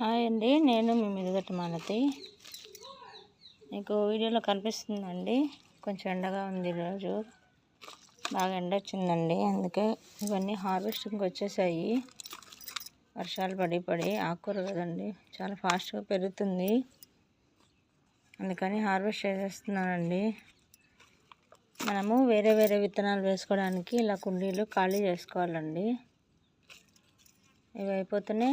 Hi అండి, నేను మీ మిరుగట్ట మాలతి. మీకు వీడియోలో కనిపిస్తుందండి, కొంచెం ఎండగా ఉంది ఈరోజు, బాగా ఎండ వచ్చిందండి. అందుకే ఇవన్నీ హార్వెస్టింగ్కి వచ్చేసాయి. వర్షాలు పడి ఆకుకూర కదండి, చాలా ఫాస్ట్గా పెరుగుతుంది, అందుకని హార్వెస్ట్ చేసేస్తున్నానండి. మనము వేరే వేరే విత్తనాలు వేసుకోవడానికి ఇలా కుండీలు ఖాళీ చేసుకోవాలండి. ఇవి అయిపోతేనే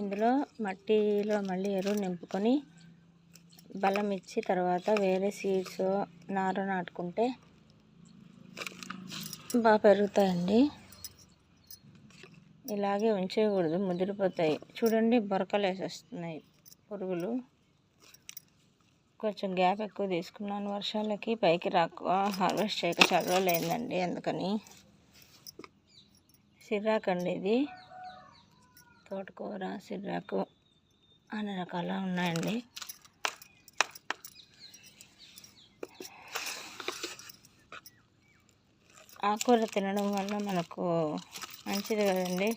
ఇందులో మట్టిలో మళ్ళీ ఎరువు నింపుకొని బలం ఇచ్చి తర్వాత వేరే సీడ్స్ నారు నాటుకుంటే బాగా పెరుగుతాయండి. ఇలాగే ఉంచేయకూడదు, ముదిరిపోతాయి. చూడండి, బొరకలు వేసేస్తున్నాయి పురుగులు. కొంచెం గ్యాప్ ఎక్కువ తీసుకున్నాను, వర్షాలకి పైకి హార్వెస్ట్ చేయక చాలా రోజులు అయిందండి. అందుకని సిర్రాకండి, ఇది తోటకూర, సిర్రాకు అన్ని రకాల ఉన్నాయండి. ఆకుకూర తినడం వల్ల మనకు మంచిది కదండి,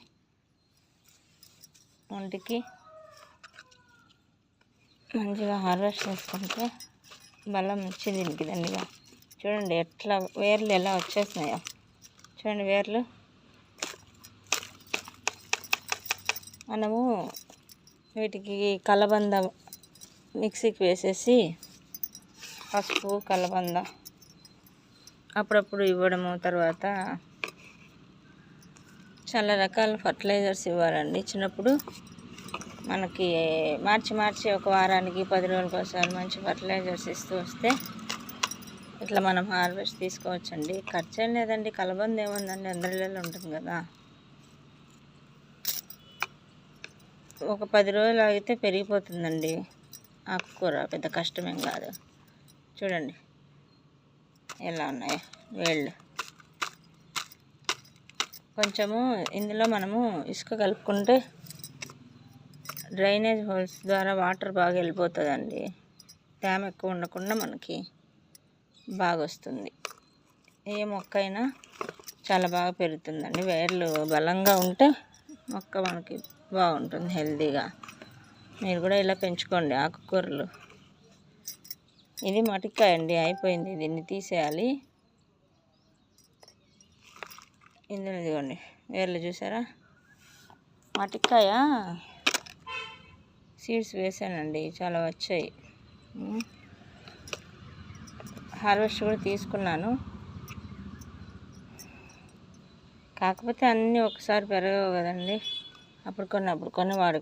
ఒంటికి. మంచిగా హార్వెస్ట్ చేసుకుంటే బలం వచ్చి దీనికి దండిగా. చూడండి ఎట్లా వేర్లు ఎలా వచ్చేస్తున్నాయో, చూడండి వేర్లు. మనము వీటికి కలబంద మిక్సీకి వేసేసి పసుపు, కలబంద అప్పుడప్పుడు ఇవ్వడము, తర్వాత చాలా రకాల ఫర్టిలైజర్స్ ఇవ్వాలండి. ఇచ్చినప్పుడు మనకి మార్చి ఒక వారానికి 10 రోజులకు ఒకసారి మంచి ఫర్టిలైజర్స్ ఇస్తూ వస్తే ఇట్లా మనం హార్వెస్ట్ తీసుకోవచ్చండి. ఖర్చు ఏం లేదండి, కలబంద ఏముందండి, అందరిలో ఉంటుంది కదా. ఒక 10 రోజులు ఆగితే పెరిగిపోతుందండి ఆకుకూర, పెద్ద కష్టమేం కాదు. చూడండి ఎలా ఉన్నాయి వేళ్ళు. కొంచెము ఇందులో మనము ఇసుక కలుపుకుంటే డ్రైనేజ్ హోల్స్ ద్వారా వాటర్ బాగా వెళ్ళిపోతుందండి. తేమ ఎక్కువ ఉండకుండా మనకి బాగా వస్తుంది. ఏ మొక్క అయినా చాలా బాగా పెరుగుతుందండి. వేర్లు బలంగా ఉంటే మొక్క మనకి బాగుంటుంది, హెల్తీగా. మీరు కూడా ఇలా పెంచుకోండి ఆకుకూరలు. ఇది మటికాయ అండి, అయిపోయింది, దీన్ని తీసేయాలి. ఇందులో ఇదిగోండి వేర్లు చూసారా, మటికాయ సీడ్స్ వేసానండి, చాలా వచ్చాయి. హార్వెస్ట్ కూడా తీసుకున్నాను, కాకపోతే అన్నీ ఒకసారి పెరగవు కదండి. అప్పుడు కొన్ని వాడుకో.